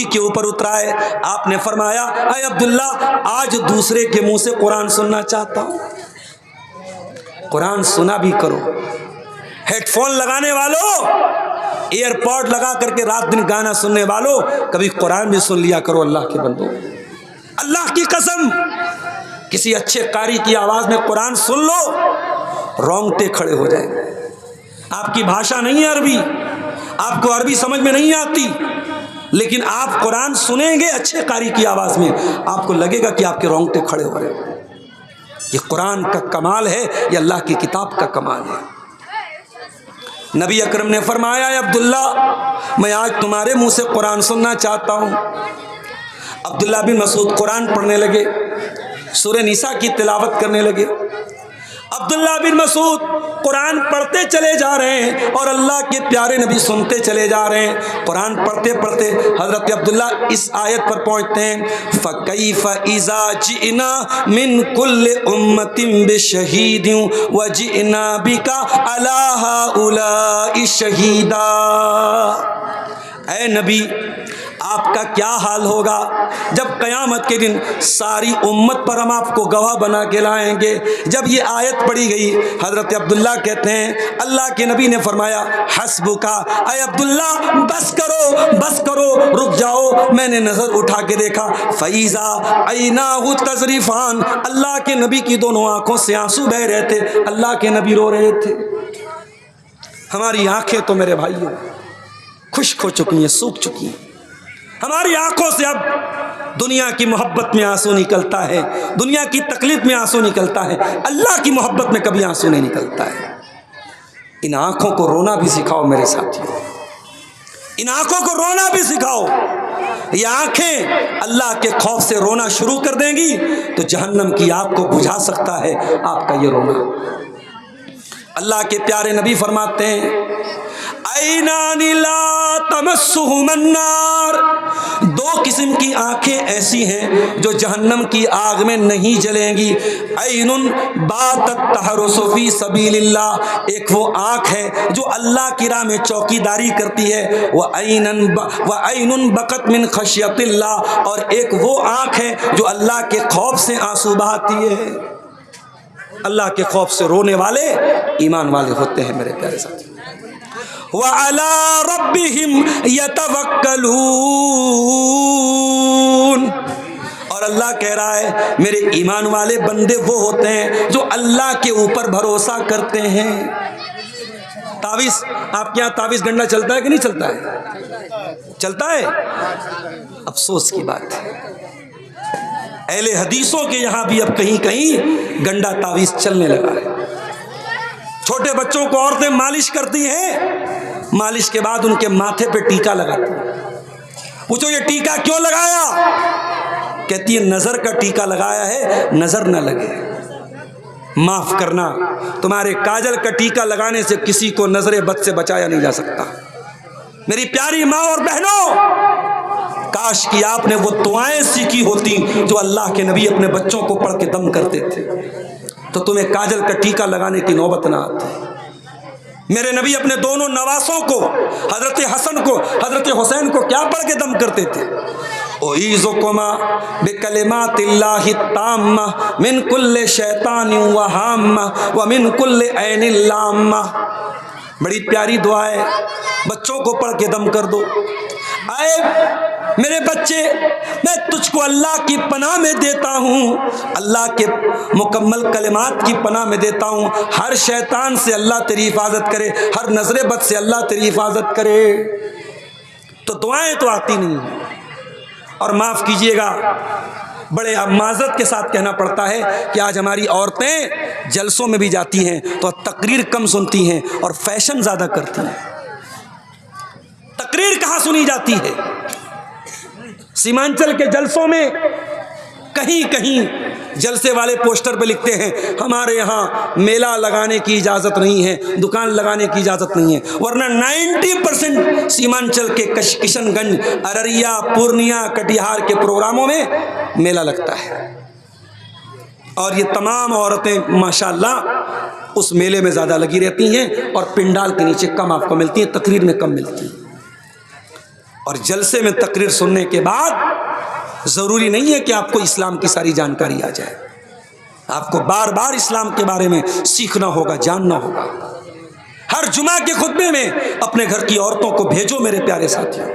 ہی کے اوپر اترا ہے۔ آپ نے فرمایا اے عبداللہ آج دوسرے کے منہ سے قرآن سننا چاہتا ہوں، قرآن سنا بھی کرو۔ ہیڈ فون لگانے والوں، ایئر پوڈ لگا کر کے رات دن گانا سننے والوں، کبھی قرآن بھی سن لیا کرو اللہ کے بندوں۔ اللہ کی قسم کسی اچھے قاری کی آواز میں قرآن سن لو، رونگٹے کھڑے ہو جائیں۔ آپ کی بھاشا نہیں ہے عربی، آپ کو عربی سمجھ میں نہیں آتی، لیکن آپ قرآن سنیں گے اچھے قاری کی آواز میں، آپ کو لگے گا کہ آپ کے رونگٹے کھڑے ہو رہے ہیں۔ یہ قرآن کا کمال ہے، یہ اللہ کی کتاب کا کمال ہے۔ نبی اکرم نے فرمایا اے عبداللہ میں آج تمہارے منہ سے قرآن سننا چاہتا ہوں۔ عبداللہ بن مسعود قرآن پڑھنے لگے، سورہ نساء کی تلاوت کرنے لگے۔ عبداللہ بن مسعود قرآن پڑھتے چلے جا رہے ہیں اور اللہ کے پیارے نبی سنتے چلے جا رہے ہیں۔ قرآن پڑھتے پڑھتے حضرت عبداللہ اس آیت پر پہنچتے ہیں فَكَيْفَ إِذَا جِئْنَا مِن كُلِّ أُمَّةٍ بِشَهِيدٍ وَجِئْنَا بِكَ عَلَى هَؤُلَاءِ شَهِيدًا۔ اے نبی آپ کا کیا حال ہوگا جب قیامت کے دن ساری امت پر ہم آپ کو گواہ بنا کے لائیں گے۔ جب یہ آیت پڑھی گئی حضرت عبداللہ کہتے ہیں اللہ کے نبی نے فرمایا حسبکا، اے عبداللہ بس کرو بس کرو، رک جاؤ۔ میں نے نظر اٹھا کے دیکھا فَإِذَا عَيْنَاهُ تَذْرِفَانِ، اللہ کے نبی کی دونوں آنکھوں سے آنسو بہہ رہے تھے، اللہ کے نبی رو رہے تھے۔ ہماری آنکھیں تو میرے بھائیوں خشک ہو چکی ہیں، سوکھ چکی ہیں۔ ہماری آنکھوں سے اب دنیا کی محبت میں آنسو نکلتا ہے، دنیا کی تکلیف میں آنسو نکلتا ہے، اللہ کی محبت میں کبھی آنسو نہیں نکلتا ہے۔ ان آنکھوں کو رونا بھی سکھاؤ میرے ساتھیوں، ان آنکھوں کو رونا بھی سکھاؤ۔ یہ آنکھیں اللہ کے خوف سے رونا شروع کر دیں گی تو جہنم کی آگ کو بجھا سکتا ہے آپ کا یہ رونا۔ اللہ کے پیارے نبی فرماتے ہیں عینان لا تمسہم النار، دو قسم کی آنکھیں ایسی ہیں جو جہنم کی آگ میں نہیں جلیں گی۔ عین باتت تحرس فی سبیل اللہ، ایک وہ آنکھ ہے جو اللہ کی راہ میں چوکی داری کرتی ہے، وعین بکت من خشیت اللہ، اور ایک وہ آنکھ ہے جو اللہ کے خوف سے آنسو بہاتی ہے۔ اللہ کے خوف سے رونے والے ایمان والے ہوتے ہیں میرے پیارے ساتھی۔ وَعَلَىٰ رَبِّهِمْ يَتَوَكَّلُونَ، اور اللہ کہہ رہا ہے میرے ایمان والے بندے وہ ہوتے ہیں جو اللہ کے اوپر بھروسہ کرتے ہیں۔ تعویذ آپ کے یہاں تعویذ گنڈا چلتا ہے کہ نہیں چلتا ہے؟ چلتا ہے؟ افسوس کی بات ہے اہل حدیثوں کے یہاں بھی اب کہیں کہیں گنڈا تعویذ چلنے لگا ہے۔ چھوٹے بچوں کو عورتیں مالش کرتی ہیں، مالش کے بعد ان کے ماتھے پہ ٹیکا لگاتی ہیں۔ پوچھو یہ ٹیکا کیوں لگایا؟ کہتی ہے نظر کا ٹیکا لگایا ہے نظر نہ لگے۔ معاف کرنا، تمہارے کاجل کا ٹیکا لگانے سے کسی کو نظر بد سے بچایا نہیں جا سکتا۔ میری پیاری ماں اور بہنوں، کاش کہ آپ نے وہ دعائیں سیکھی ہوتی جو اللہ کے نبی اپنے بچوں کو پڑھ کے دم کرتے تھے، تو تمہیں کاجل کا ٹیکا لگانے کی نوبت نہ آتی۔ میرے نبی اپنے دونوں نواسوں کو، حضرت حسن کو حضرت حسین کو کیا پڑھ کے دم کرتے تھے؟ اعیذکما بکلمات اللہ التامہ من کل شیطان وہامہ ومن کل عین لامہ۔ بڑی پیاری دعا ہے، بچوں کو پڑھ کے دم کر دو۔ اے میرے بچے، میں تجھ کو اللہ کی پناہ میں دیتا ہوں، اللہ کے مکمل کلمات کی پناہ میں دیتا ہوں۔ ہر شیطان سے اللہ تیری حفاظت کرے، ہر نظر بد سے اللہ تیری حفاظت کرے۔ تو دعائیں تو آتی نہیں ہیں، اور معاف کیجئے گا بڑے معذرت کے ساتھ کہنا پڑتا ہے کہ آج ہماری عورتیں جلسوں میں بھی جاتی ہیں تو تقریر کم سنتی ہیں اور فیشن زیادہ کرتی ہیں۔ تقریر کہاں سنی جاتی ہے؟ سیمانچل کے جلسوں میں کہیں کہیں جلسے والے پوسٹر پہ لکھتے ہیں ہمارے یہاں میلہ لگانے کی اجازت نہیں ہے، دکان لگانے کی اجازت نہیں ہے، ورنہ 90% سیمانچل کے کشن گنج، ارریا، پورنیا، کٹیہار کے پروگراموں میں میلہ لگتا ہے، اور یہ تمام عورتیں ماشاءاللہ اس میلے میں زیادہ لگی رہتی ہیں اور پنڈال کے نیچے کم آپ کو ملتی ہیں، تقریر میں کم ملتی ہیں۔ اور جلسے میں تقریر سننے کے بعد ضروری نہیں ہے کہ آپ کو اسلام کی ساری جانکاری آ جائے. آپ کو بار بار اسلام کے بارے میں سیکھنا ہوگا، جاننا ہوگا. ہر جمعہ کے خطبے میں اپنے گھر کی عورتوں کو بھیجو میرے پیارے ساتھیوں.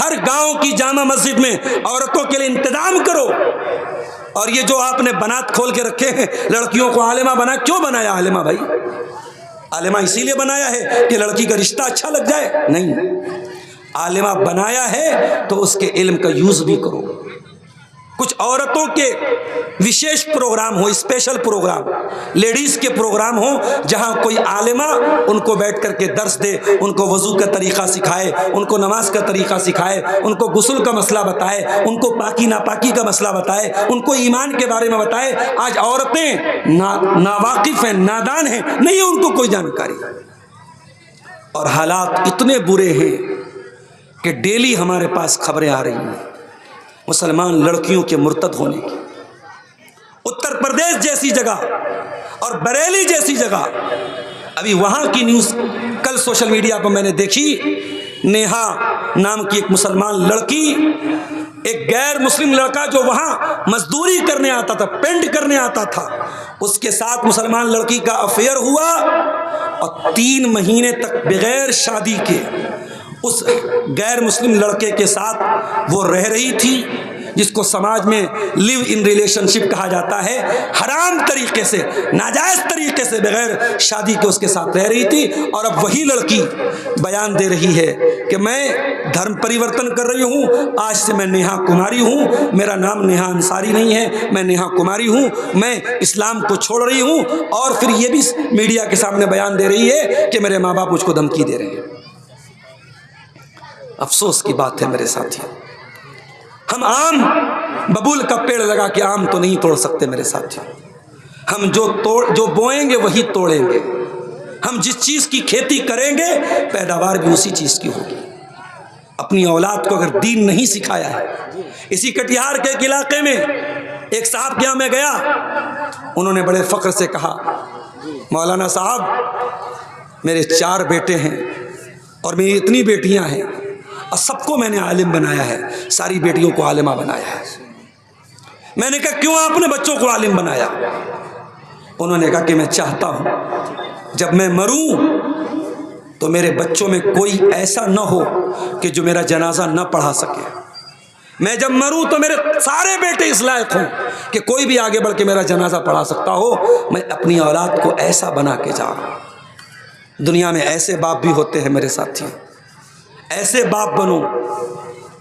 ہر گاؤں کی جامع مسجد میں عورتوں کے لیے انتظام کرو. اور یہ جو آپ نے بنات کھول کے رکھے ہیں لڑکیوں کو عالمہ بنا، کیوں بنایا عالمہ بھائی؟ عالمہ اسی لیے بنایا ہے کہ لڑکی کا رشتہ اچھا لگ جائے؟ نہیں، عالمہ بنایا ہے تو اس کے علم کا یوز بھی کرو. کچھ عورتوں کے وشیش پروگرام ہو، اسپیشل پروگرام، لیڈیز کے پروگرام ہو، جہاں کوئی عالمہ ان کو بیٹھ کر کے درس دے، ان کو وضو کا طریقہ سکھائے، ان کو نماز کا طریقہ سکھائے، ان کو غسل کا مسئلہ بتائے، ان کو پاکی ناپاکی کا مسئلہ بتائے، ان کو ایمان کے بارے میں بتائے. آج عورتیں ناواقف ہیں، نادان ہیں، نہیں ہے ان کو کوئی جانکاری. اور حالات اتنے برے ہیں کہ ڈیلی ہمارے پاس خبریں آ رہی ہیں مسلمان لڑکیوں کے مرتد ہونے کی. اتر پردیش جیسی جگہ اور بریلی جیسی جگہ، ابھی وہاں کی نیوز کل سوشل میڈیا پر میں نے دیکھی. نیہا نام کی ایک مسلمان لڑکی، ایک غیر مسلم لڑکا جو وہاں مزدوری کرنے آتا تھا، پینٹ کرنے آتا تھا، اس کے ساتھ مسلمان لڑکی کا افیئر ہوا اور 3 مہینے تک بغیر شادی کے اس غیر مسلم لڑکے کے ساتھ وہ رہ رہی تھی، جس کو سماج میں لیو ان ریلیشن شپ کہا جاتا ہے. حرام طریقے سے، ناجائز طریقے سے بغیر شادی کے اس کے ساتھ رہ رہی تھی. اور اب وہی لڑکی بیان دے رہی ہے کہ میں دھرم پریورتن کر رہی ہوں، آج سے میں نیہا کماری ہوں، میرا نام نیہا انصاری نہیں ہے، میں نیہا کماری ہوں، میں اسلام کو چھوڑ رہی ہوں. اور پھر یہ بھی میڈیا کے سامنے بیان دے رہی ہے کہ میرے ماں باپ مجھ کو دھمکی دے رہے ہیں. افسوس کی بات ہے میرے ساتھی، ہم آم ببول کا پیڑ لگا کے آم تو نہیں توڑ سکتے میرے ساتھی. ہم جو بوئیں گے وہی توڑیں گے. ہم جس چیز کی کھیتی کریں گے پیداوار بھی اسی چیز کی ہوگی. اپنی اولاد کو اگر دین نہیں سکھایا ہے، اسی کٹیہار کے ایک علاقے میں ایک صاحب کے یہاں میں گیا، انہوں نے بڑے فخر سے کہا، مولانا صاحب میرے 4 بیٹے ہیں اور میری اتنی بیٹیاں ہیں اور سب کو میں نے عالم بنایا ہے، ساری بیٹیوں کو عالمہ بنایا ہے. میں نے کہا کیوں آپ نے بچوں کو عالم بنایا؟ انہوں نے کہا کہ میں چاہتا ہوں جب میں مروں تو میرے بچوں میں کوئی ایسا نہ ہو کہ جو میرا جنازہ نہ پڑھا سکے. میں جب مروں تو میرے سارے بیٹے اس لائق ہوں کہ کوئی بھی آگے بڑھ کے میرا جنازہ پڑھا سکتا ہو. میں اپنی اولاد کو ایسا بنا کے جا رہا ہوں. دنیا میں ایسے باپ بھی ہوتے ہیں میرے ساتھی، ایسے باپ بنو،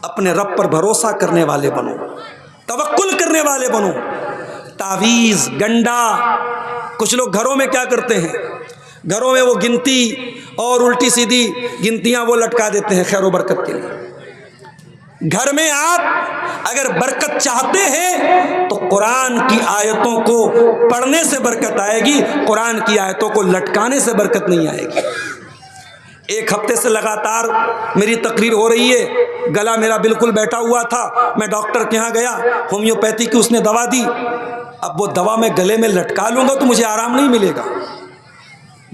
اپنے رب پر بھروسہ کرنے والے بنو، توکل کرنے والے بنو. تعویذ، گنڈا، کچھ لوگ گھروں میں کیا کرتے ہیں، گھروں میں وہ گنتی اور الٹی سیدھی گنتیاں وہ لٹکا دیتے ہیں خیر و برکت کے لیے. گھر میں آپ اگر برکت چاہتے ہیں تو قرآن کی آیتوں کو پڑھنے سے برکت آئے گی، قرآن کی آیتوں کو لٹکانے سے برکت نہیں آئے گی. 1 ہفتے سے لگاتار میری تقریر ہو رہی ہے، گلا میرا بالکل بیٹھا ہوا تھا. میں ڈاکٹر کے ہاں گیا، ہومیوپیتھی کی اس نے دوا دی. اب وہ دوا میں گلے میں لٹکا لوں گا تو مجھے آرام نہیں ملے گا،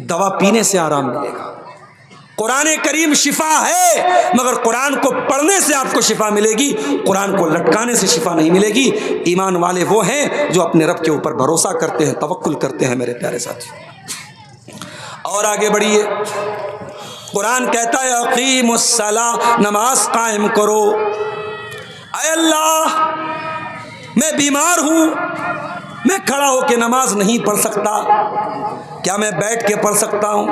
دوا پینے سے آرام ملے گا. قرآن کریم شفا ہے، مگر قرآن کو پڑھنے سے آپ کو شفا ملے گی، قرآن کو لٹکانے سے شفا نہیں ملے گی. ایمان والے وہ ہیں جو اپنے رب کے اوپر بھروسہ کرتے ہیں، توکل کرتے ہیں میرے پیارے ساتھی. اور آگے بڑھیے، قرآن کہتا ہے اقیم الصلاۃ، نماز قائم کرو. اے اللہ میں بیمار ہوں، میں کھڑا ہو کے نماز نہیں پڑھ سکتا، کیا میں بیٹھ کے پڑھ سکتا ہوں؟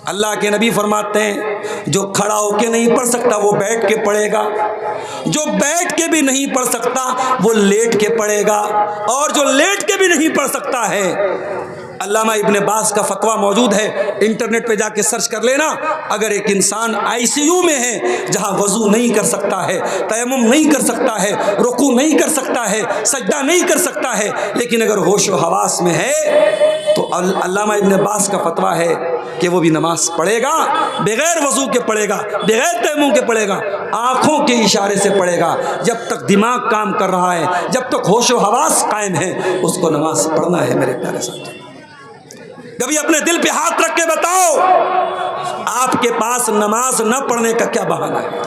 اللہ کے نبی فرماتے ہیں جو کھڑا ہو کے نہیں پڑھ سکتا وہ بیٹھ کے پڑھے گا، جو بیٹھ کے بھی نہیں پڑھ سکتا وہ لیٹ کے پڑھے گا، اور جو لیٹ کے بھی نہیں پڑھ سکتا ہے، علامہ ابن باز کا فتویٰ موجود ہے، انٹرنیٹ پہ جا کے سرچ کر لینا. اگر ایک انسان ICU میں ہے جہاں وضو نہیں کر سکتا ہے، تیمم نہیں کر سکتا ہے، رکوع نہیں کر سکتا ہے، سجدہ نہیں کر سکتا ہے، لیکن اگر ہوش و حواس میں ہے تو علامہ ابن باز کا فتویٰ ہے کہ وہ بھی نماز پڑھے گا، بغیر وضو کے پڑھے گا، بغیر تیمم کے پڑھے گا، آنکھوں کے اشارے سے پڑھے گا. جب تک دماغ کام کر رہا ہے، جب تک ہوش و حواس قائم ہے، اس کو نماز پڑھنا ہے میرے پیارے ساتھی. کبھی اپنے دل پہ ہاتھ رکھ کے بتاؤ آپ کے پاس نماز نہ پڑھنے کا کیا بہانہ ہے؟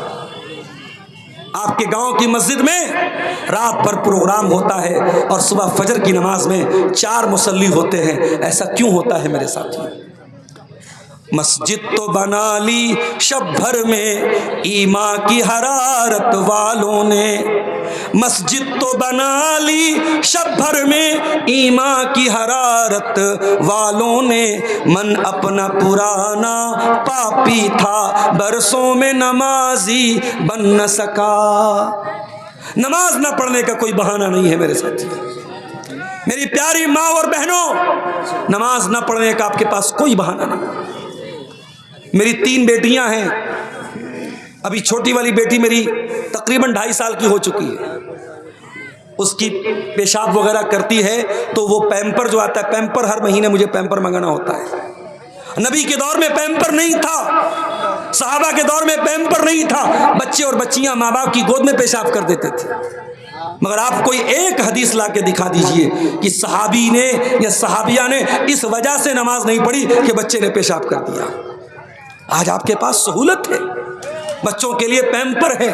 آپ کے گاؤں کی مسجد میں رات بھر پروگرام ہوتا ہے اور صبح فجر کی نماز میں 4 مصلی ہوتے ہیں، ایسا کیوں ہوتا ہے میرے ساتھی؟ مسجد تو بنا لی شب بھر میں ایمان کی حرارت والوں نے، مسجد تو بنا لی شب بھر میں ایمان کی حرارت والوں نے، من اپنا پرانا پاپی تھا برسوں میں نمازی بن نہ سکا۔ نماز نہ پڑھنے کا کوئی بہانہ نہیں ہے میرے ساتھی، میری پیاری ماں اور بہنوں، نماز نہ پڑھنے کا آپ کے پاس کوئی بہانہ نہیں۔ میری 3 بیٹیاں ہیں، ابھی چھوٹی والی بیٹی میری تقریباً 2.5 سال کی ہو چکی ہے، اس کی پیشاب وغیرہ کرتی ہے تو وہ پیمپر جو آتا ہے، پیمپر ہر مہینے مجھے پیمپر منگانا ہوتا ہے۔ نبی کے دور میں پیمپر نہیں تھا، صحابہ کے دور میں پیمپر نہیں تھا، بچے اور بچیاں ماں باپ کی گود میں پیشاب کر دیتے تھے، مگر آپ کوئی ایک حدیث لا کے دکھا دیجئے کہ صحابی نے یا صحابیہ نے اس وجہ سے نماز نہیں پڑھی کہ بچے نے پیشاب کر دیا۔ آج آپ کے پاس سہولت ہے، بچوں کے لیے پیمپر ہے،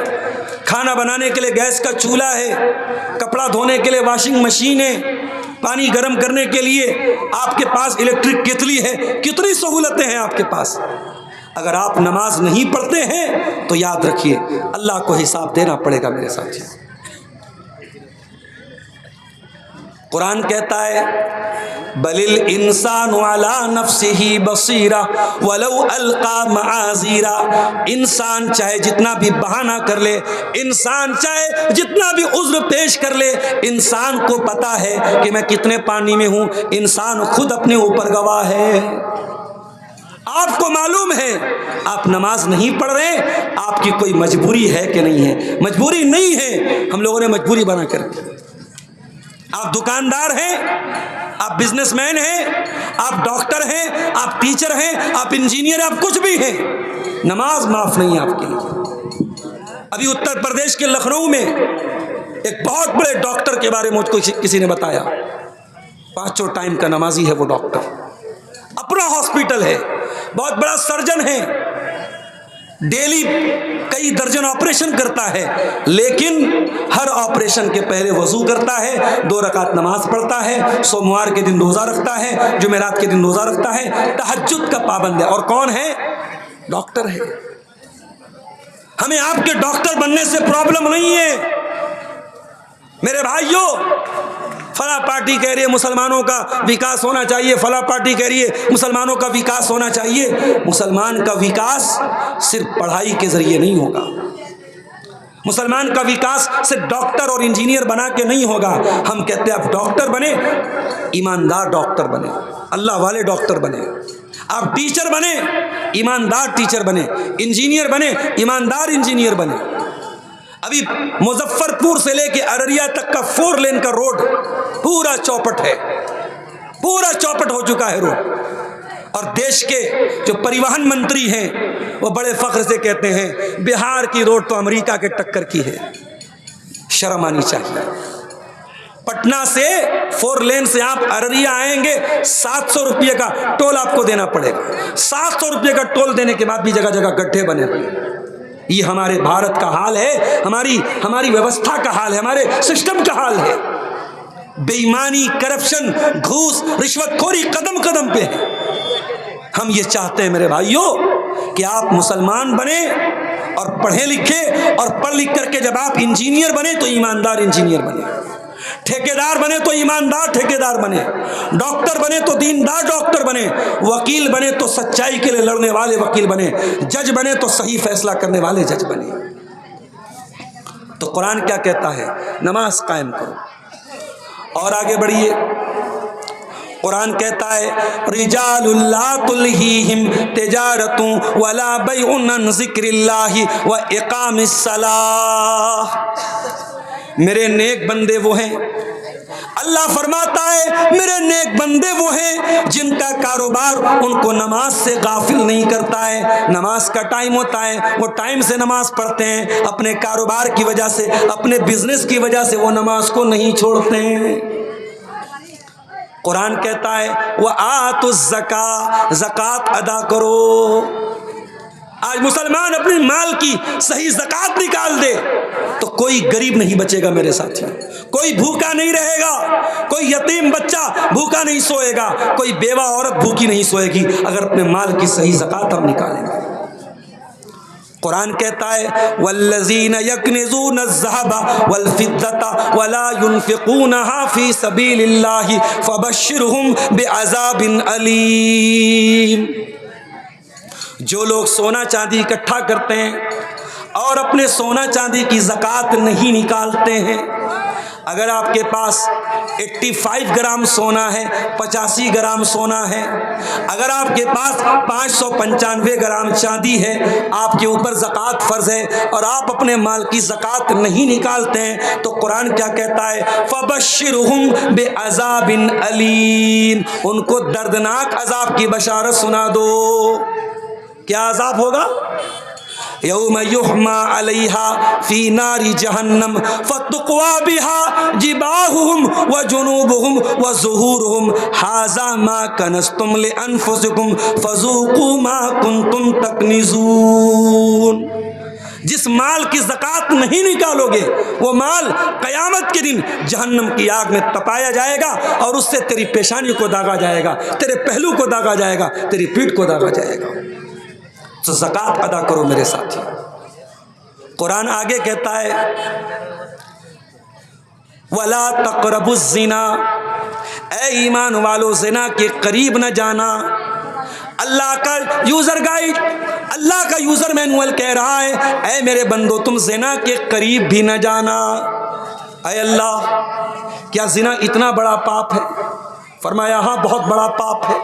کھانا بنانے کے لیے گیس کا چولہا ہے، کپڑا دھونے کے لیے واشنگ مشین ہے، پانی گرم کرنے کے لیے آپ کے پاس الیکٹرک کیتلی ہے، کتنی سہولتیں ہیں آپ کے پاس۔ اگر آپ نماز نہیں پڑھتے ہیں تو یاد رکھیے اللہ کو حساب دینا پڑے گا میرے ساتھی۔ قرآن کہتا ہے بل الانسان علی نفسہ بصیرہ ولو القی معاذیرہ، انسان چاہے جتنا بھی بہانہ کر لے، انسان چاہے جتنا بھی عذر پیش کر لے، انسان کو پتا ہے کہ میں کتنے پانی میں ہوں، انسان خود اپنے اوپر گواہ ہے۔ آپ کو معلوم ہے آپ نماز نہیں پڑھ رہے، آپ کی کوئی مجبوری ہے کہ نہیں ہے؟ مجبوری نہیں ہے، ہم لوگوں نے مجبوری بنا کر دی۔ آپ دکاندار ہیں، آپ بزنس مین ہیں، آپ ڈاکٹر ہیں، آپ ٹیچر ہیں، آپ انجینئر ہیں، آپ کچھ بھی ہیں، نماز معاف نہیں ہے آپ کے لیے۔ ابھی اتر پردیش کے لکھنؤ میں ایک بہت بڑے ڈاکٹر کے بارے میں مجھ کو کسی نے بتایا، 5 ٹائم کا نمازی ہے وہ ڈاکٹر، اپنا ہاسپٹل ہے، بہت بڑا سرجن ہے، ڈیلی کئی درجن آپریشن کرتا ہے، لیکن ہر آپریشن کے پہلے وضو کرتا ہے، 2 رکعت نماز پڑھتا ہے، سوموار کے دن روزہ رکھتا ہے، جمعرات کے دن روزہ رکھتا ہے، تہجد کا پابند ہے، اور کون ہے؟ ڈاکٹر ہے۔ ہمیں آپ کے ڈاکٹر بننے سے پرابلم نہیں ہے میرے بھائیوں۔ فلاں پارٹی کہہ رہی ہے مسلمانوں کا وکاس ہونا چاہیے، فلاں پارٹی کہہ رہی ہے مسلمانوں کا وکاس ہونا چاہیے۔ مسلمان کا وکاس صرف پڑھائی کے ذریعے نہیں ہوگا، مسلمان کا وکاس صرف ڈاکٹر اور انجینئر بنا کے نہیں ہوگا۔ ہم کہتے ہیں آپ ڈاکٹر بنے، ایماندار ڈاکٹر بنے، اللہ والے ڈاکٹر بنے، آپ ٹیچر بنے، ایماندار ٹیچر بنے، انجینئر بنے، ایماندار انجینئر بنے۔ ابھی مظفر پور سے لے کے ارریہ تک کا 4 لین کا روڈ پورا چوپٹ ہے، پورا چوپٹ ہو چکا ہے روڈ، اور دیش کے جو پریوہن منتری ہیں وہ بڑے فخر سے کہتے ہیں بہار کی روڈ تو امریکہ کے ٹکر کی ہے۔ شرم آنی چاہیے۔ پٹنہ سے 4 لین سے آپ ارریہ آئیں گے، 700 روپے کا ٹول آپ کو دینا پڑے گا۔ 700 روپے کا ٹول دینے کے بعد بھی جگہ جگہ گڈھے بنے ہوئے۔ یہ ہمارے بھارت کا حال ہے، ہماری ویوستھا کا حال ہے، ہمارے سسٹم کا حال ہے۔ بے ایمانی، کرپشن، گھوس، رشوت خوری قدم قدم پہ ہے۔ ہم یہ چاہتے ہیں میرے بھائیوں کہ آپ مسلمان بنے اور پڑھے لکھے، اور پڑھ لکھ کر کے جب آپ انجینئر بنے تو ایماندار انجینئر بنے، ٹھیکیدار بنے تو ایماندار ٹھیکیدار بنے، ڈاکٹر بنے تو دیندار ڈاکٹر بنے، وکیل بنے تو سچائی کے لیے لڑنے والے وکیل بنے، جج بنے تو صحیح فیصلہ کرنے والے جج بنے۔ تو قرآن کیا کہتا ہے؟ نماز قائم کرو۔ اور آگے بڑھیے، قرآن کہتا ہے رجال لا تلہیہم تجارت ولا بیع عن ذکر اللہ واقام الصلاۃ۔ میرے نیک بندے وہ ہیں، اللہ فرماتا ہے میرے نیک بندے وہ ہیں جن کا کاروبار ان کو نماز سے غافل نہیں کرتا ہے۔ نماز کا ٹائم ہوتا ہے، وہ ٹائم سے نماز پڑھتے ہیں، اپنے کاروبار کی وجہ سے، اپنے بزنس کی وجہ سے وہ نماز کو نہیں چھوڑتے ہیں۔ قرآن کہتا ہے وَآتُوا الزَّکاۃَ، زکوٰۃ ادا کرو۔ آج مسلمان اپنے مال کی صحیح زکات نکال دے تو کوئی غریب نہیں بچے گا میرے ساتھی، کوئی بھوکا نہیں رہے گا، کوئی یتیم بچہ بھوکا نہیں سوئے گا، کوئی بیوہ عورت بھوکی نہیں سوئے گی اگر اپنے مال کی صحیح زکات ہم نکالیں گے۔ قرآن کہتا ہے والذین یکنزون الذھب والفضة ولا ينفقونها فی سبیل اللہ فبشرہم بعذاب علیم۔ جو لوگ سونا چاندی اکٹھا کرتے ہیں اور اپنے سونا چاندی کی زکوٰۃ نہیں نکالتے ہیں، اگر آپ کے پاس 85 گرام سونا ہے، 85 گرام سونا ہے، اگر آپ کے پاس 595 گرام چاندی ہے، آپ کے اوپر زکوٰۃ فرض ہے اور آپ اپنے مال کی زکوٰۃ نہیں نکالتے ہیں تو قرآن کیا کہتا ہے؟ فَبَشِّرْهُمْ بِعَذَابٍ أَلِيمٍ، ان کو دردناک عذاب کی بشارت سنا دو۔ کیا عذاب ہوگا؟ یوم یحما علیہا فی نار جہنم فتقوی بہا جباہہم وجنوبہم وظہورہم ھذا ما کنزتم لانفسکم فذوقوا ما کنتم تکنزون۔ جس مال کی زکوٰۃ نہیں نکالو گے وہ مال قیامت کے دن جہنم کی آگ میں تپایا جائے گا اور اس سے تیری پیشانی کو داغا جائے گا، تیرے پہلو کو داغا جائے گا، تیری پیٹھ کو داغا جائے گا۔ تو زکوٰۃ ادا کرو میرے ساتھی۔ قرآن آگے کہتا ہے وَلَا تَقْرَبُوا الزِّنَا، اے ایمان والو زنا کے قریب نہ جانا۔ اللہ کا یوزر گائیڈ، اللہ کا یوزر مینول کہہ رہا ہے اے میرے بندو تم زنا کے قریب بھی نہ جانا۔ اے اللہ، کیا زنا اتنا بڑا پاپ ہے؟ فرمایا ہاں بہت بڑا پاپ ہے۔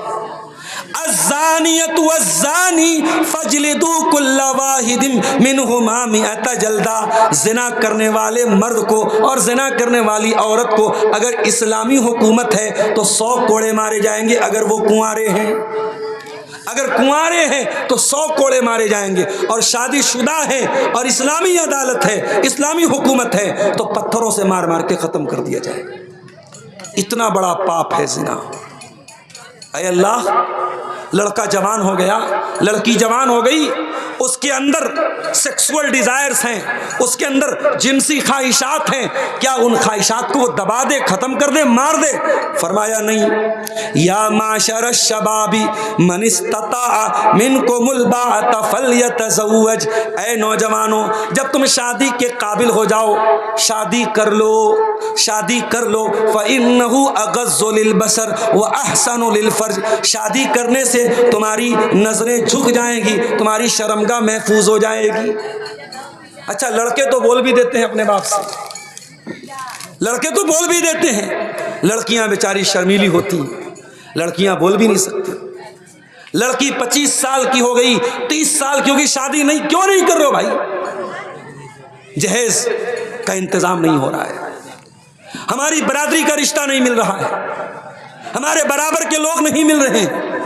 الزانیۃ والزانی فاجلدوا کل واحد منہما مئۃ جلدہ، زنا کرنے والے مرد کو اور زنا کرنے والی عورت کو اگر اسلامی حکومت ہے تو 100 کوڑے مارے جائیں گے، اگر وہ کنوارے ہیں، اگر کنوارے ہیں تو 100 کوڑے مارے جائیں گے، اور شادی شدہ ہیں اور اسلامی عدالت ہے، اسلامی حکومت ہے تو پتھروں سے مار مار کے ختم کر دیا جائے گا۔ اتنا بڑا پاپ ہے زنا۔ اے اللہ، لڑکا جوان ہو گیا، لڑکی جوان ہو گئی، اس کے اندر سیکسول ڈیزائرز ہیں، اس کے اندر جنسی خواہشات ہیں، کیا ان خواہشات کو وہ دبا دے، ختم کر دے، مار دے؟ فرمایا نہیں۔ یا معشر الشباب من استطاع منکم الباءۃ فلیتزوج، اے نوجوانوں جب تم شادی کے قابل ہو جاؤ شادی کر لو، شادی کر لو۔ فإنہ اغض للبصر واحسن للفرج، شادی کرنے سے تمہاری نظریں جھک جائیں گی، تمہاری شرمگاہ محفوظ ہو جائے گی۔ اچھا لڑکے تو بول بھی دیتے ہیں اپنے باپ سے، لڑکے تو بول بھی دیتے ہیں، لڑکیاں بیچاری شرمیلی ہوتی ہیں، لڑکیاں بول بھی نہیں سکتی۔ لڑکی 25 سال کی ہو گئی، 30 سال کی ہوگی، شادی نہیں، کیوں نہیں کر رہے ہو بھائی؟ جہیز کا انتظام نہیں ہو رہا ہے، ہماری برادری کا رشتہ نہیں مل رہا ہے، ہمارے برابر کے لوگ نہیں مل رہے ہیں۔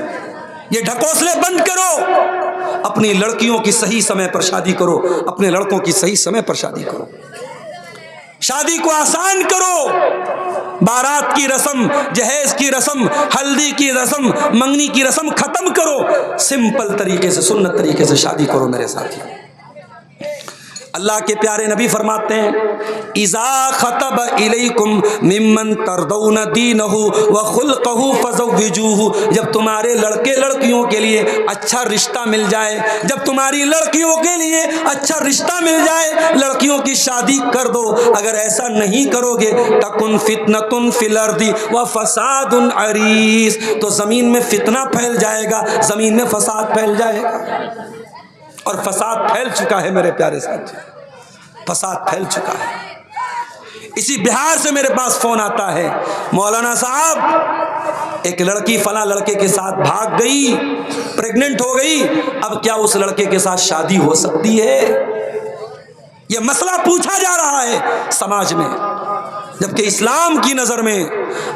یہ ڈھکوسلے بند کرو، اپنی لڑکیوں کی صحیح سمے پر شادی کرو، اپنے لڑکوں کی صحیح سمے پر شادی کرو، شادی کو آسان کرو۔ بارات کی رسم، جہیز کی رسم، ہلدی کی رسم، منگنی کی رسم ختم کرو، سمپل طریقے سے سنت طریقے سے شادی کرو میرے ساتھی۔ اللہ کے پیارے نبی فرماتے ہیں اذا خطب الیکم ممن ترضون دینہ وخلقہ فزوجوہ، جب تمہارے لڑکے لڑکیوں کے لیے اچھا رشتہ مل جائے، جب تمہاری لڑکیوں کے لیے اچھا رشتہ مل جائے، لڑکیوں کی شادی کر دو۔ اگر ایسا نہیں کرو گے تکن فتنۃ فی الارض وفساد عریض، تو زمین میں فتنہ پھیل جائے گا، زمین میں فساد پھیل جائے گا، اور فساد پھیل چکا ہے میرے پیارے ساتھی، فساد پھیل چکا ہے۔ اسی بہار سے میرے پاس فون آتا ہے مولانا صاحب ایک لڑکی فلاں لڑکے کے ساتھ بھاگ گئی، پریگننٹ ہو گئی، اب کیا اس لڑکے کے ساتھ شادی ہو سکتی ہے؟ یہ مسئلہ پوچھا جا رہا ہے سماج میں، جبکہ اسلام کی نظر میں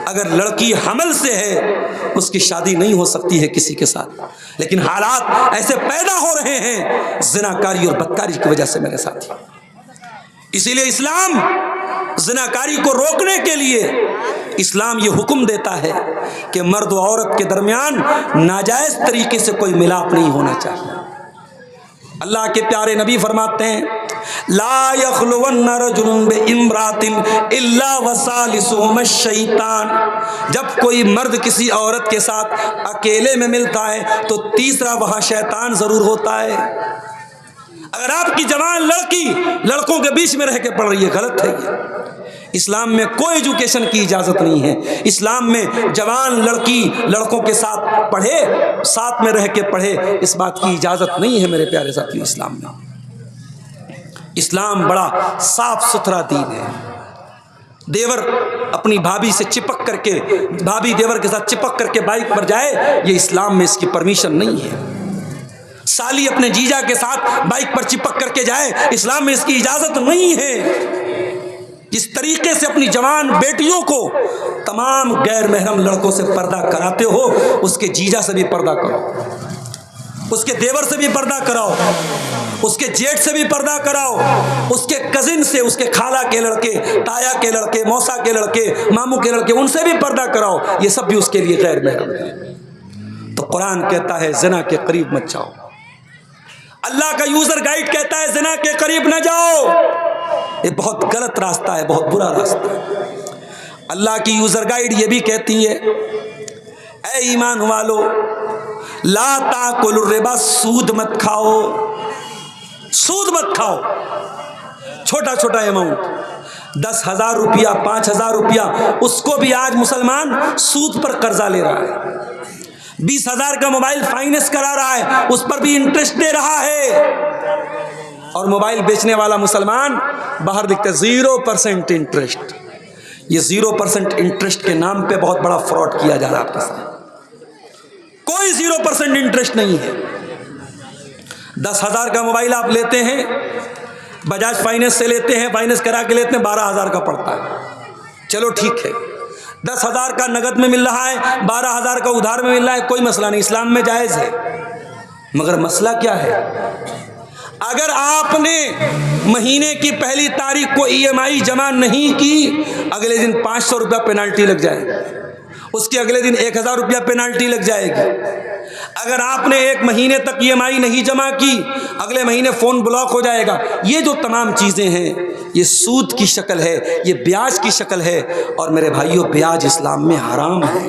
اگر لڑکی حمل سے ہے اس کی شادی نہیں ہو سکتی ہے کسی کے ساتھ، لیکن حالات ایسے پیدا ہو رہے ہیں زناکاری اور بدکاری کی وجہ سے میرے ساتھی۔ اسی لیے اسلام زناکاری کو روکنے کے لیے اسلام یہ حکم دیتا ہے کہ مرد و عورت کے درمیان ناجائز طریقے سے کوئی ملاپ نہیں ہونا چاہیے۔ اللہ کے پیارے نبی فرماتے ہیں لا یخلون رجل بامرأۃ الا وثالثهما الشیطان، جب کوئی مرد کسی عورت کے ساتھ اکیلے میں ملتا ہے تو تیسرا وہاں شیطان ضرور ہوتا ہے۔ اگر آپ کی جوان لڑکی لڑکوں کے بیچ میں رہ کے پڑھ رہی ہے، غلط ہے یہ۔ اسلام میں کوئی ایجوکیشن کی اجازت نہیں ہے۔ اسلام میں جوان لڑکی لڑکوں کے ساتھ پڑھے، ساتھ میں رہ کے پڑھے، اس بات کی اجازت نہیں ہے میرے پیارے ساتھی۔ اسلام میں، اسلام بڑا صاف ستھرا دین ہے۔ دیور اپنی بھابھی سے چپک کر کے، بھابھی دیور کے ساتھ چپک کر کے بائک پر جائے، یہ اسلام میں اس کی پرمیشن نہیں ہے۔ سالی اپنے جیجا کے ساتھ بائک پر چپک کر کے جائے، اسلام میں اس کی اجازت نہیں ہے۔ جس طریقے سے اپنی جوان بیٹیوں کو تمام غیر محرم لڑکوں سے پردہ کراتے ہو، اس کے جیجا سے بھی پردہ کرو، اس کے دیور سے بھی پردہ کراؤ، اس کے جیٹ سے بھی پردہ کراؤ، اس کے کزن سے، اس کے خالہ کے لڑکے، تایا کے لڑکے، موسا کے لڑکے، ماموں کے لڑکے، ان سے بھی پردہ کراؤ، یہ سب بھی اس کے لیے غیر محرم ہے۔ تو قرآن کہتا ہے زنا کے قریب مت جاؤ۔ اللہ کا یوزر گائیڈ کہتا ہے زنا کے قریب نہ جاؤ۔ یہ بہت غلط راستہ ہے، بہت برا راستہ ہے۔ اللہ کی یوزر گائیڈ یہ بھی کہتی ہے اے ایمان والو لا تاکلوا الربا، سود مت کھاؤ، سود مت کھاؤ۔ چھوٹا چھوٹا اماؤنٹ، 10,000 روپیہ، 5,000 روپیہ، اس کو بھی آج مسلمان سود پر قرضہ لے رہا ہے۔ 20,000 کا موبائل فائننس کرا رہا ہے، اس پر بھی انٹرسٹ دے رہا ہے۔ اور موبائل بیچنے والا مسلمان باہر دکھتا ہے 0% انٹرسٹ۔ یہ 0% انٹرسٹ کے نام پہ بہت بڑا فراڈ کیا جا رہا ہے آپ کے ساتھ۔ کوئی 0% انٹرسٹ نہیں ہے۔ 10,000 کا موبائل آپ لیتے ہیں، بجاج فائننس سے لیتے ہیں، فائننس کرا کے لیتے ہیں، 12,000 کا پڑتا ہے۔ چلو ٹھیک ہے، 10,000 کا نقد میں مل رہا ہے، 12,000 کا ادھار میں مل رہا ہے، کوئی مسئلہ نہیں، اسلام میں جائز ہے۔ مگر مسئلہ کیا ہے؟ اگر آپ نے مہینے کی پہلی تاریخ کو EMI جمع نہیں کی، اگلے دن 500 روپیہ پینالٹی لگ جائے گی، اس کے اگلے دن 1,000 روپیہ پینالٹی لگ جائے گی۔ اگر آپ نے 1 مہینے تک EMI نہیں جمع کی، اگلے مہینے فون بلاک ہو جائے گا۔ یہ جو تمام چیزیں ہیں یہ سود کی شکل ہے، یہ بیاج کی شکل ہے، اور میرے بھائیوں بیاج اسلام میں حرام ہے۔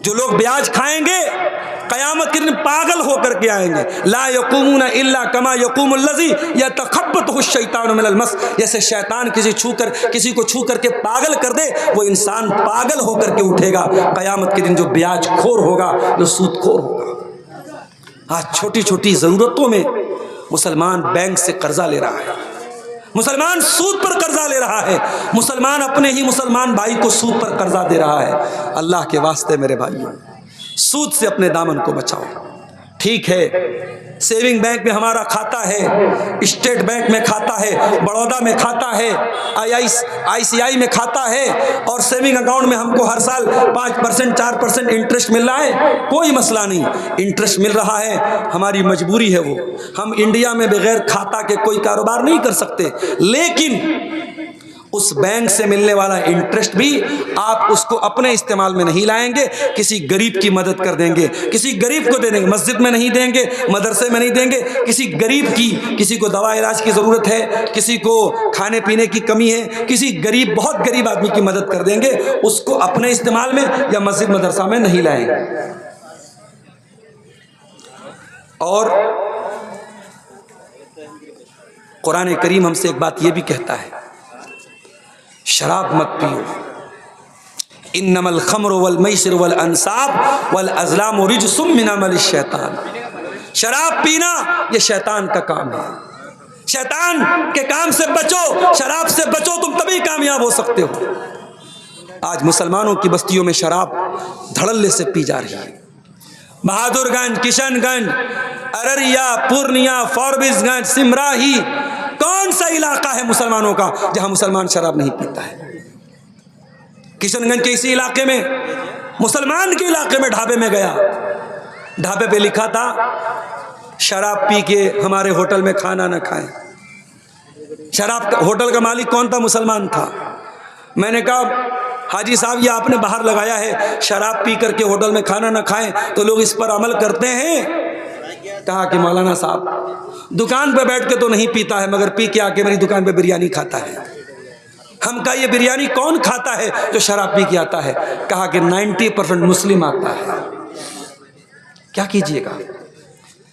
جو لوگ بیاج کھائیں گے قیامت کے دن پاگل ہو کر کے آئیں گے۔ لا یقومون الا کما یقوم الذی یتخبطہ الشیطان من المس، جیسے شیطان کسی کو چھو کر کے پاگل کر دے، وہ انسان پاگل ہو کر کے اٹھے گا قیامت کے دن، جو بیاج خور ہوگا، جو سود خور ہوگا۔ آج چھوٹی چھوٹی ضرورتوں میں مسلمان بینک سے قرضہ لے رہا ہے، مسلمان سود پر قرضہ لے رہا ہے، مسلمان اپنے ہی مسلمان بھائی کو سود پر قرضہ دے رہا ہے۔ اللہ کے واسطے میرے بھائیوں، سود سے اپنے دامن کو بچاؤ۔ ٹھیک ہے، سیونگ بینک میں ہمارا کھاتا ہے، اسٹیٹ بینک میں کھاتا ہے، بڑودا میں کھاتا ہے، ICICI میں کھاتا ہے، اور سیونگ اکاؤنٹ میں ہم کو ہر سال 5% 4% انٹرسٹ مل رہا ہے، کوئی مسئلہ نہیں، انٹرسٹ مل رہا ہے، ہماری مجبوری ہے وہ۔ ہم انڈیا میں بغیر کھاتا کے کوئی کاروبار نہیں کر سکتے، لیکن اس بینک سے ملنے والا انٹرسٹ بھی آپ اس کو اپنے استعمال میں نہیں لائیں گے، کسی غریب کی مدد کر دیں گے، کسی غریب کو دے دیں گے، مسجد میں نہیں دیں گے، مدرسے میں نہیں دیں گے، کسی غریب کی، کسی کو دوا علاج کی ضرورت ہے، کسی کو کھانے پینے کی کمی ہے، کسی غریب، بہت غریب آدمی کی مدد کر دیں گے، اس کو اپنے استعمال میں یا مسجد مدرسہ میں نہیں لائیں گے۔ اور قرآن کریم ہم سے ایک بات یہ بھی کہتا ہے، شراب مت پیو، انما الخمر والمیسر والانصاب والازلام رجس من عمل الشیطان۔ شراب پینا یہ شیطان کا کام ہے، شیطان کے کام سے بچو، شراب سے بچو، تم تبھی کامیاب ہو سکتے ہو۔ آج مسلمانوں کی بستیوں میں شراب دھڑلے سے پی جا رہی ہے۔ بہادر گنج، کشن گنج، ارریا، پورنیا، فوربز گنج، سمراہی، کون سا علاقہ ہے مسلمانوں کا جہاں مسلمان شراب نہیں پیتا ہے؟ کشن گنج کے اسی علاقے میں، مسلمان کے علاقے میں ڈھابے میں گیا، ڈھابے پہ لکھا تھا شراب پی کے ہمارے ہوٹل میں کھانا نہ کھائیں۔ شراب ہوٹل کا مالک کون تھا؟ مسلمان تھا۔ میں نے کہا حاجی صاحب یہ آپ نے باہر لگایا ہے شراب پی کر کے ہوٹل میں کھانا نہ کھائیں، تو لوگ اس پر عمل کرتے ہیں؟ کہا کہ مولانا صاحب دکان پہ بیٹھ کے تو نہیں پیتا ہے مگر پی کے آ کے میری دکان پہ بریانی کھاتا ہے. ہم کہا یہ بریانی کون کھاتا ہے جو شراب پی کے آتا ہے؟ کہا کہ 90% مسلم آتا ہے. کیا کیجئے گا؟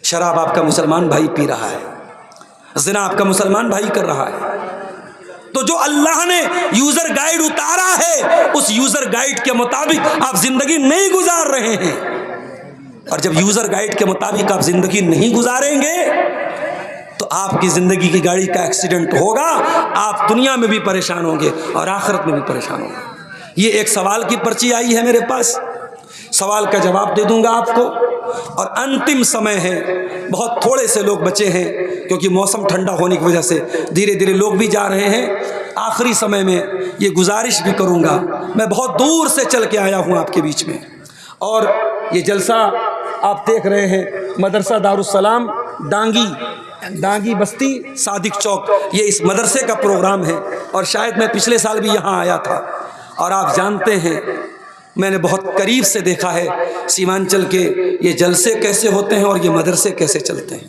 شراب آپ کا مسلمان بھائی پی رہا ہے, زنا آپ کا مسلمان بھائی کر رہا ہے. تو جو اللہ نے یوزر گائیڈ اتارا ہے اس یوزر گائیڈ کے مطابق آپ زندگی نہیں گزار رہے ہیں. اور جب یوزر گائیڈ کے مطابق آپ زندگی نہیں گزاریں گے تو آپ کی زندگی کی گاڑی کا ایکسیڈنٹ ہوگا, آپ دنیا میں بھی پریشان ہوں گے اور آخرت میں بھی پریشان ہوں گے. یہ ایک سوال کی پرچی آئی ہے میرے پاس, سوال کا جواب دے دوں گا آپ کو. اور انتم سمے ہے, بہت تھوڑے سے لوگ بچے ہیں کیونکہ موسم ٹھنڈا ہونے کی وجہ سے دھیرے دھیرے لوگ بھی جا رہے ہیں. آخری سمے میں یہ گزارش بھی کروں گا, میں بہت دور سے چل کے آیا ہوں آپ کے بیچ میں, اور یہ جلسہ آپ دیکھ رہے ہیں مدرسہ دارالسلام ڈانگی بستی صادق چوک, یہ اس مدرسے کا پروگرام ہے. اور شاید میں پچھلے سال بھی یہاں آیا تھا. اور آپ جانتے ہیں میں نے بہت قریب سے دیکھا ہے سیمانچل کے یہ جلسے کیسے ہوتے ہیں اور یہ مدرسے کیسے چلتے ہیں.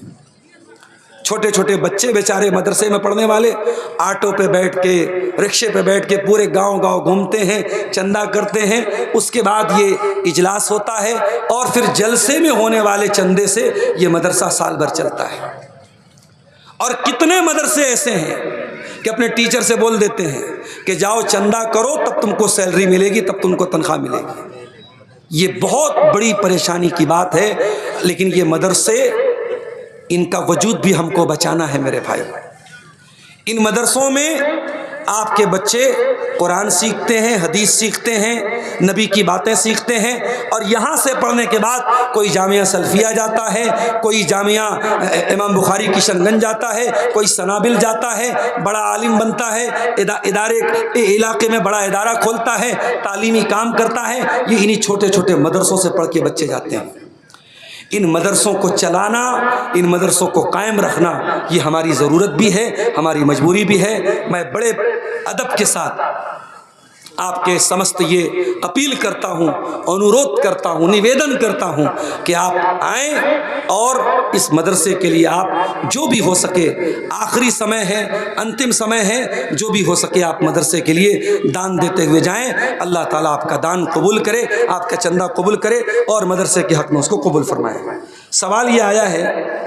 چھوٹے چھوٹے بچے بیچارے مدرسے میں پڑھنے والے آٹو پہ بیٹھ کے رکشے پہ بیٹھ کے پورے گاؤں گھومتے ہیں, چندہ کرتے ہیں. اس کے بعد یہ اجلاس ہوتا ہے اور پھر جلسے میں ہونے والے چندے سے یہ مدرسہ سال بھر چلتا ہے. اور کتنے مدرسے ایسے ہیں کہ اپنے ٹیچر سے بول دیتے ہیں کہ جاؤ چندہ کرو تب تم کو سیلری ملے گی, تب تم کو تنخواہ ملے گی. یہ بہت بڑی پریشانی کی بات ہے. لیکن یہ مدرسے, ان کا وجود بھی ہم کو بچانا ہے میرے بھائی. ان مدرسوں میں آپ کے بچے قرآن سیکھتے ہیں, حدیث سیکھتے ہیں, نبی کی باتیں سیکھتے ہیں. اور یہاں سے پڑھنے کے بعد کوئی جامعہ سلفیہ جاتا ہے, کوئی جامعہ امام بخاری کشن گنج جاتا ہے, کوئی سنابل جاتا ہے, بڑا عالم بنتا ہے, ادارے علاقے میں بڑا ادارہ کھولتا ہے, تعلیمی کام کرتا ہے. یہ انہی چھوٹے چھوٹے مدرسوں سے پڑھ کے بچے جاتے ہیں. ان مدرسوں کو چلانا, ان مدرسوں کو قائم رکھنا یہ ہماری ضرورت بھی ہے, ہماری مجبوری بھی ہے. میں بڑے ادب کے ساتھ آپ کے سمست یہ اپیل کرتا ہوں, انورودھ کرتا ہوں, نویدن کرتا ہوں کہ آپ آئیں اور اس مدرسے کے لیے آپ جو بھی ہو سکے, آخری سمے ہے, انتم سمے ہے, جو بھی ہو سکے آپ مدرسے کے لیے دان دیتے ہوئے جائیں. اللہ تعالیٰ آپ کا دان قبول کرے, آپ کا چندہ قبول کرے اور مدرسے کے حق میں اس کو قبول فرمائے. سوال یہ آیا ہے